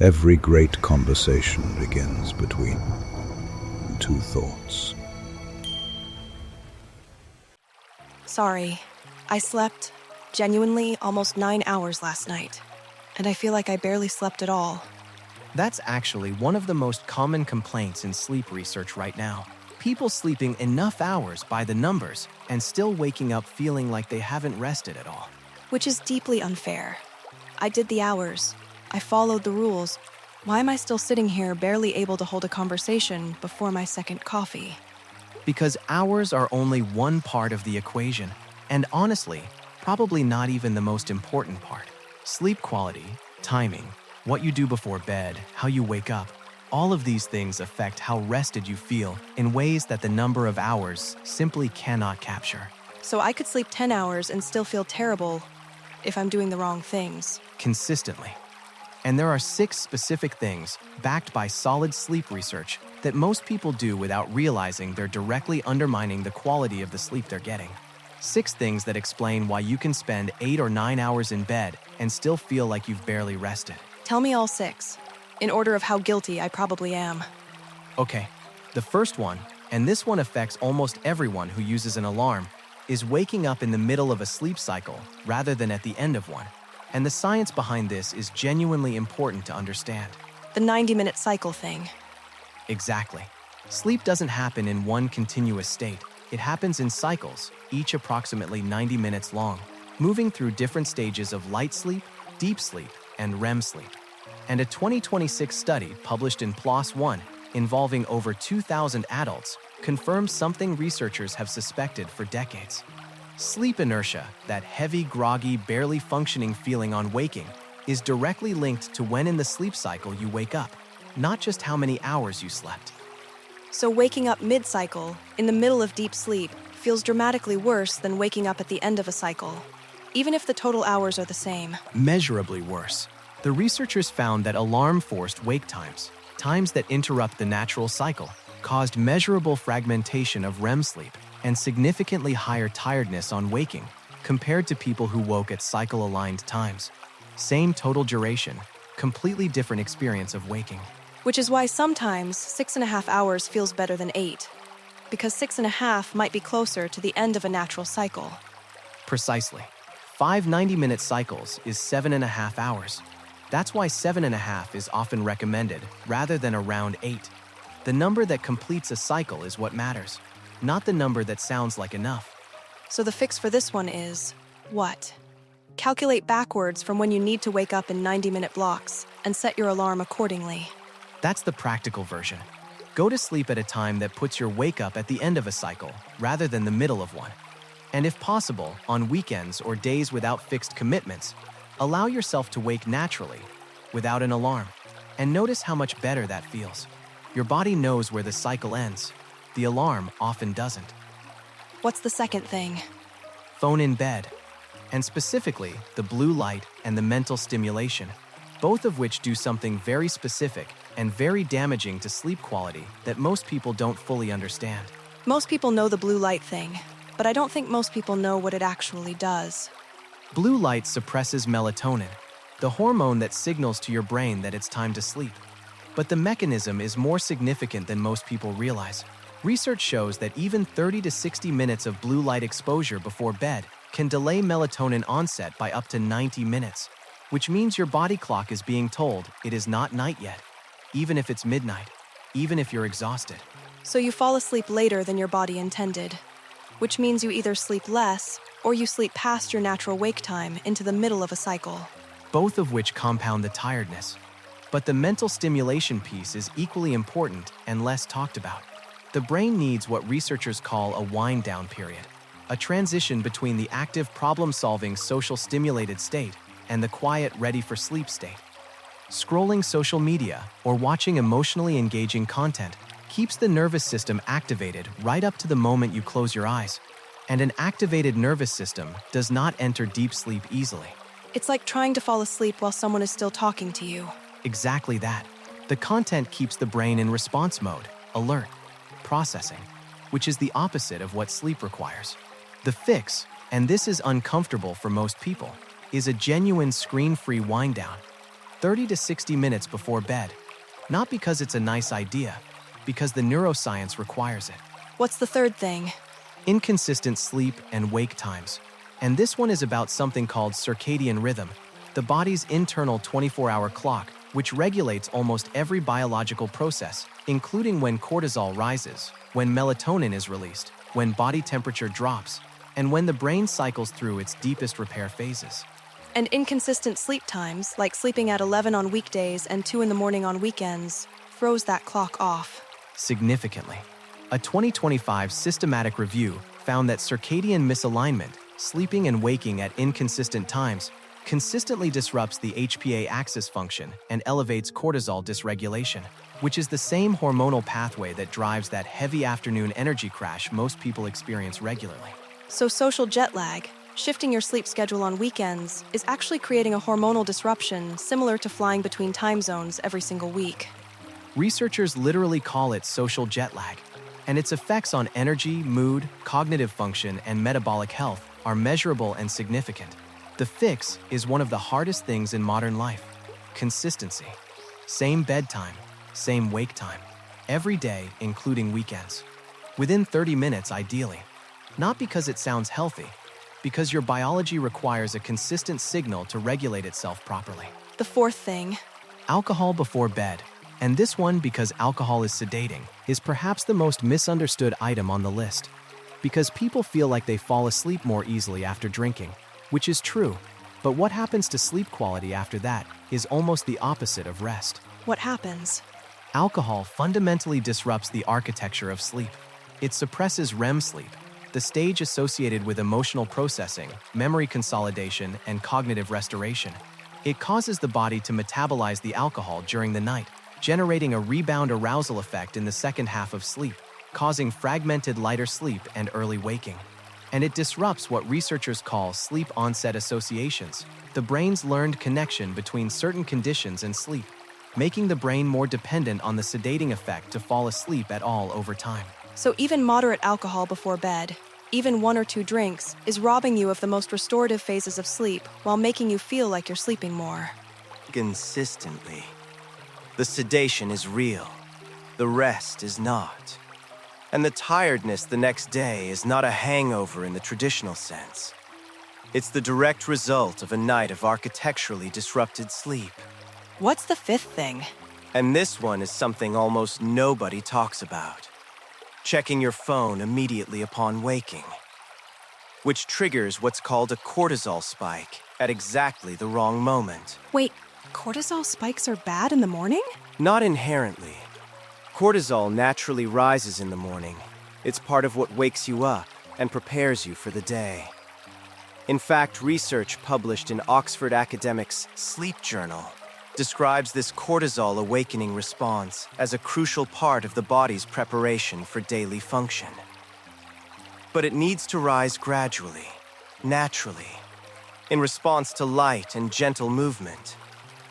Every great conversation begins between two thoughts. Sorry, I slept, genuinely, almost 9 hours last night, and I feel like I barely slept at all. That's actually one of the most common complaints in sleep research right now. People sleeping enough hours by the numbers and still waking up feeling like they haven't rested at all. Which is deeply unfair. I did the hours. I followed the rules. Why am I still sitting here barely able to hold a conversation before my second coffee? Because hours are only one part of the equation, and honestly, probably not even the most important part. Sleep quality, timing, what you do before bed, how you wake up, all of these things affect how rested you feel in ways that the number of hours simply cannot capture. So I could sleep 10 hours and still feel terrible if I'm doing the wrong things. Consistently. And there are 6 specific things, backed by solid sleep research, that most people do without realizing they're directly undermining the quality of the sleep they're getting. 6 things that explain why you can spend 8 or 9 hours in bed and still feel like you've barely rested. Tell me all 6, in order of how guilty I probably am. Okay, the first one, and this one affects almost everyone who uses an alarm, is waking up in the middle of a sleep cycle rather than at the end of one. And the science behind this is genuinely important to understand. The 90-minute cycle thing. Exactly. Sleep doesn't happen in one continuous state. It happens in cycles, each approximately 90 minutes long, moving through different stages of light sleep, deep sleep, and REM sleep. And a 2026 study published in PLOS One, involving over 2,000 adults, confirms something researchers have suspected for decades. Sleep inertia, that heavy, groggy, barely functioning feeling on waking, is directly linked to when in the sleep cycle you wake up, not just how many hours you slept. So waking up mid-cycle, in the middle of deep sleep, feels dramatically worse than waking up at the end of a cycle, even if the total hours are the same. Measurably worse. The researchers found that alarm-forced wake times, times that interrupt the natural cycle, caused measurable fragmentation of REM sleep and significantly higher tiredness on waking compared to people who woke at cycle-aligned times. Same total duration, completely different experience of waking. Which is why sometimes 6.5 hours feels better than 8, because 6.5 might be closer to the end of a natural cycle. Precisely. 5 90-minute cycles is 7.5 hours. That's why 7.5 is often recommended, rather than around 8. The number that completes a cycle is what matters, not the number that sounds like enough. So the fix for this one is, what? Calculate backwards from when you need to wake up in 90-minute blocks and set your alarm accordingly. That's the practical version. Go to sleep at a time that puts your wake up at the end of a cycle, rather than the middle of one. And if possible, on weekends or days without fixed commitments, allow yourself to wake naturally, without an alarm, and notice how much better that feels. Your body knows where the cycle ends. The alarm often doesn't. What's the second thing? Phone in bed, and specifically the blue light and the mental stimulation, both of which do something very specific and very damaging to sleep quality that most people don't fully understand. Most people know the blue light thing, but I don't think most people know what it actually does. Blue light suppresses melatonin, the hormone that signals to your brain that it's time to sleep. But the mechanism is more significant than most people realize. Research shows that even 30 to 60 minutes of blue light exposure before bed can delay melatonin onset by up to 90 minutes, which means your body clock is being told it is not night yet, even if it's midnight, even if you're exhausted. So you fall asleep later than your body intended, which means you either sleep less or you sleep past your natural wake time into the middle of a cycle. Both of which compound the tiredness. But the mental stimulation piece is equally important and less talked about. The brain needs what researchers call a wind-down period, a transition between the active problem-solving social stimulated state and the quiet ready-for-sleep state. Scrolling social media or watching emotionally engaging content keeps the nervous system activated right up to the moment you close your eyes, and an activated nervous system does not enter deep sleep easily. It's like trying to fall asleep while someone is still talking to you. Exactly that. The content keeps the brain in response mode, alert, processing, which is the opposite of what sleep requires. The fix, and this is uncomfortable for most people, is a genuine screen-free wind-down. 30 to 60 minutes before bed. Not because it's a nice idea, because the neuroscience requires it. What's the third thing? Inconsistent sleep and wake times. And this one is about something called circadian rhythm, the body's internal 24-hour clock, which regulates almost every biological process, including when cortisol rises, when melatonin is released, when body temperature drops, and when the brain cycles through its deepest repair phases. And inconsistent sleep times, like sleeping at 11 on weekdays and 2 in the morning on weekends, throws that clock off. Significantly. A 2025 systematic review found that circadian misalignment, sleeping and waking at inconsistent times, consistently disrupts the HPA axis function and elevates cortisol dysregulation, which is the same hormonal pathway that drives that heavy afternoon energy crash most people experience regularly. So social jet lag, shifting your sleep schedule on weekends, is actually creating a hormonal disruption similar to flying between time zones every single week. Researchers literally call it social jet lag, and its effects on energy, mood, cognitive function, and metabolic health are measurable and significant. The fix is one of the hardest things in modern life: consistency. Same bedtime, same wake time, every day, including weekends. Within 30 minutes, ideally. Not because it sounds healthy, because your biology requires a consistent signal to regulate itself properly. The fourth thing. Alcohol before bed. And this one, because alcohol is sedating, is perhaps the most misunderstood item on the list. Because people feel like they fall asleep more easily after drinking, which is true. But what happens to sleep quality after that is almost the opposite of rest. What happens? Alcohol fundamentally disrupts the architecture of sleep. It suppresses REM sleep, the stage associated with emotional processing, memory consolidation, and cognitive restoration. It causes the body to metabolize the alcohol during the night, generating a rebound arousal effect in the second half of sleep, causing fragmented lighter sleep and early waking. And it disrupts what researchers call sleep onset associations, the brain's learned connection between certain conditions and sleep, making the brain more dependent on the sedating effect to fall asleep at all over time. So even moderate alcohol before bed, even 1 or 2 drinks, is robbing you of the most restorative phases of sleep while making you feel like you're sleeping more. Consistently. The sedation is real. The rest is not. And the tiredness the next day is not a hangover in the traditional sense. It's the direct result of a night of architecturally disrupted sleep. What's the fifth thing? And this one is something almost nobody talks about. Checking your phone immediately upon waking, which triggers what's called a cortisol spike at exactly the wrong moment. Wait, cortisol spikes are bad in the morning? Not inherently. Cortisol naturally rises in the morning. It's part of what wakes you up and prepares you for the day. In fact, research published in Oxford Academics' Sleep Journal describes this cortisol awakening response as a crucial part of the body's preparation for daily function. But it needs to rise gradually, naturally, in response to light and gentle movement,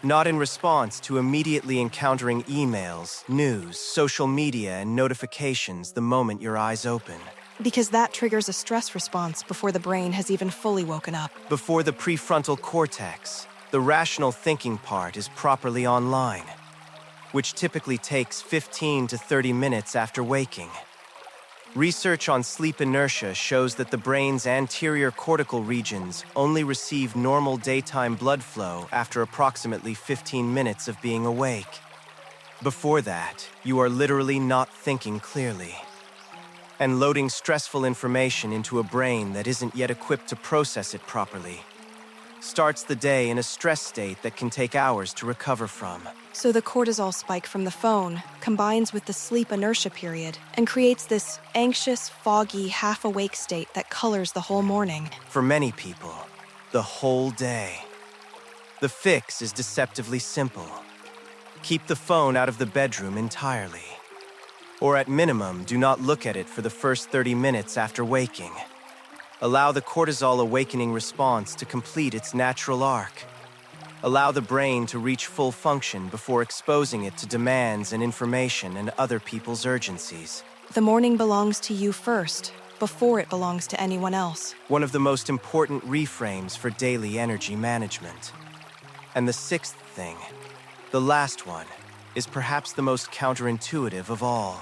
not in response to immediately encountering emails, news, social media, and notifications the moment your eyes open. Because that triggers a stress response before the brain has even fully woken up. Before the prefrontal cortex, the rational thinking part, is properly online, which typically takes 15 to 30 minutes after waking. Research on sleep inertia shows that the brain's anterior cortical regions only receive normal daytime blood flow after approximately 15 minutes of being awake. Before that, you are literally not thinking clearly, and loading stressful information into a brain that isn't yet equipped to process it properly starts the day in a stress state that can take hours to recover from. So the cortisol spike from the phone combines with the sleep inertia period and creates this anxious, foggy, half-awake state that colors the whole morning. For many people, the whole day. The fix is deceptively simple. Keep the phone out of the bedroom entirely. Or at minimum, do not look at it for the first 30 minutes after waking. Allow the cortisol awakening response to complete its natural arc. Allow the brain to reach full function before exposing it to demands and information and other people's urgencies. The morning belongs to you first, before it belongs to anyone else. One of the most important reframes for daily energy management. And the sixth thing, the last one, is perhaps the most counterintuitive of all.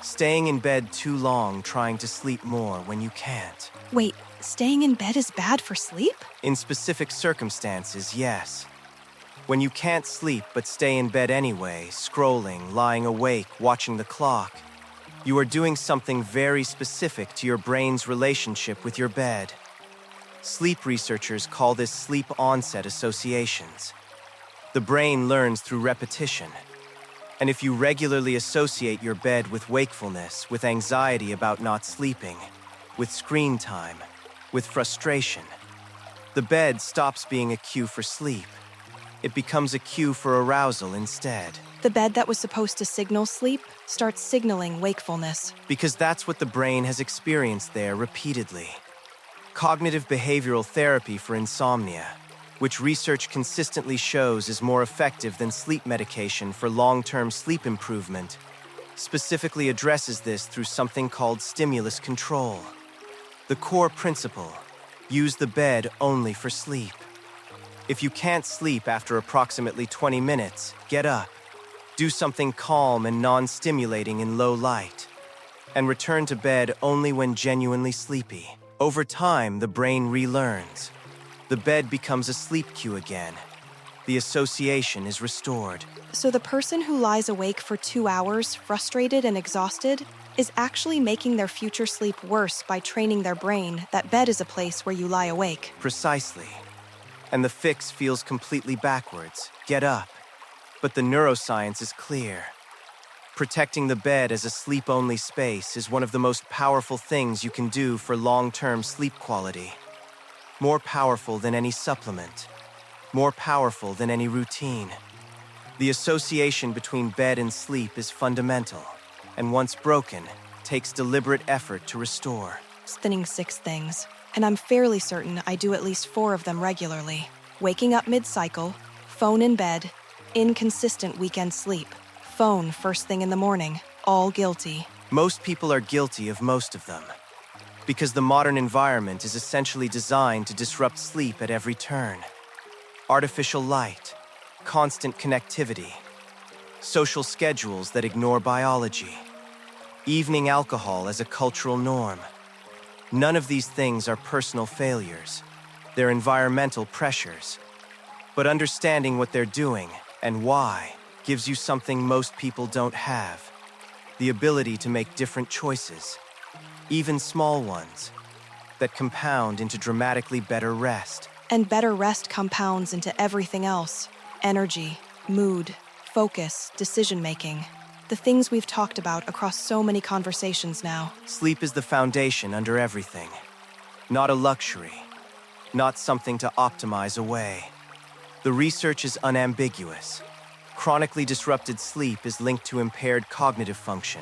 Staying in bed too long trying to sleep more when you can't. Wait, staying in bed is bad for sleep? In specific circumstances, yes. When you can't sleep but stay in bed anyway, scrolling, lying awake, watching the clock, you are doing something very specific to your brain's relationship with your bed. Sleep researchers call this sleep onset associations. The brain learns through repetition. And if you regularly associate your bed with wakefulness, with anxiety about not sleeping, with screen time, with frustration, the bed stops being a cue for sleep. It becomes a cue for arousal instead. The bed that was supposed to signal sleep starts signaling wakefulness. Because that's what the brain has experienced there repeatedly. Cognitive behavioral therapy for insomnia, which research consistently shows is more effective than sleep medication for long-term sleep improvement, specifically addresses this through something called stimulus control. The core principle: use the bed only for sleep. If you can't sleep after approximately 20 minutes, get up. Do something calm and non-stimulating in low light, and return to bed only when genuinely sleepy. Over time, the brain relearns. The bed becomes a sleep cue again. The association is restored. So the person who lies awake for 2 hours, frustrated and exhausted, is actually making their future sleep worse by training their brain that bed is a place where you lie awake. Precisely. And the fix feels completely backwards. Get up. But the neuroscience is clear. Protecting the bed as a sleep-only space is one of the most powerful things you can do for long-term sleep quality. More powerful than any supplement. More powerful than any routine. The association between bed and sleep is fundamental, and once broken, takes deliberate effort to restore. Spinning 6 things, and I'm fairly certain I do at least 4 of them regularly. Waking up mid-cycle, phone in bed, inconsistent weekend sleep, phone first thing in the morning, all guilty. Most people are guilty of most of them, because the modern environment is essentially designed to disrupt sleep at every turn. Artificial light, constant connectivity, social schedules that ignore biology, evening alcohol as a cultural norm. None of these things are personal failures. They're environmental pressures. But understanding what they're doing and why gives you something most people don't have: the ability to make different choices, even small ones, that compound into dramatically better rest. And better rest compounds into everything else: energy, mood, focus, decision-making. The things we've talked about across so many conversations now. Sleep is the foundation under everything. Not a luxury. Not something to optimize away. The research is unambiguous. Chronically disrupted sleep is linked to impaired cognitive function,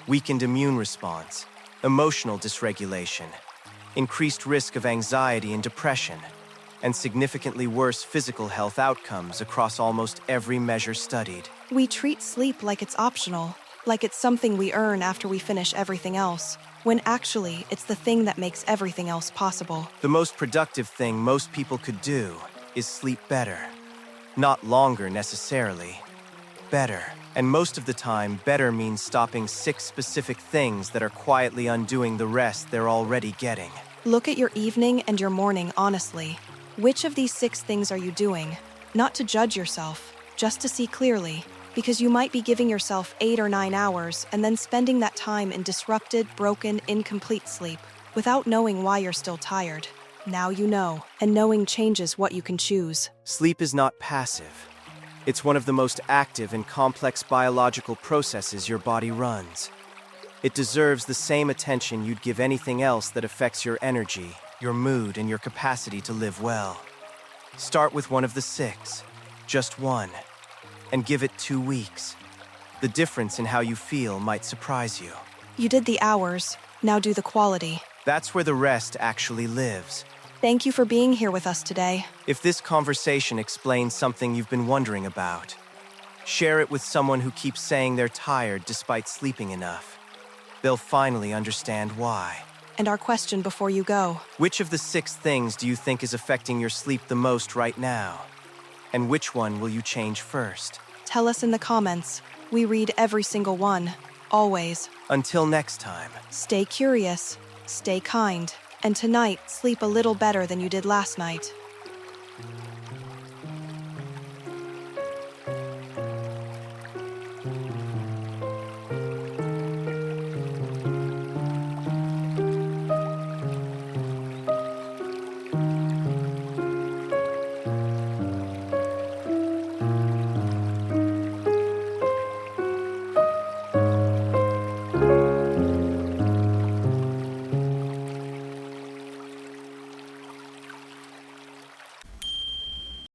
weakened immune response, emotional dysregulation, increased risk of anxiety and depression, and significantly worse physical health outcomes across almost every measure studied. We treat sleep like it's optional, like it's something we earn after we finish everything else, when actually it's the thing that makes everything else possible. The most productive thing most people could do is sleep better. Not longer necessarily. Better. And most of the time, better means stopping 6 specific things that are quietly undoing the rest they're already getting. Look at your evening and your morning honestly. Which of these 6 things are you doing? Not to judge yourself, just to see clearly, because you might be giving yourself 8 or 9 hours and then spending that time in disrupted, broken, incomplete sleep without knowing why you're still tired. Now you know, and knowing changes what you can choose. Sleep is not passive. It's one of the most active and complex biological processes your body runs. It deserves the same attention you'd give anything else that affects your energy, your mood, and your capacity to live well. Start with one of the 6, just one, and give it 2 weeks. The difference in how you feel might surprise you. You did the hours, now do the quality. That's where the rest actually lives. Thank you for being here with us today. If this conversation explains something you've been wondering about, share it with someone who keeps saying they're tired despite sleeping enough. They'll finally understand why. And our question before you go: which of the 6 things do you think is affecting your sleep the most right now? And which one will you change first? Tell us in the comments. We read every single one. Always. Until next time. Stay curious, stay kind, and tonight sleep a little better than you did last night.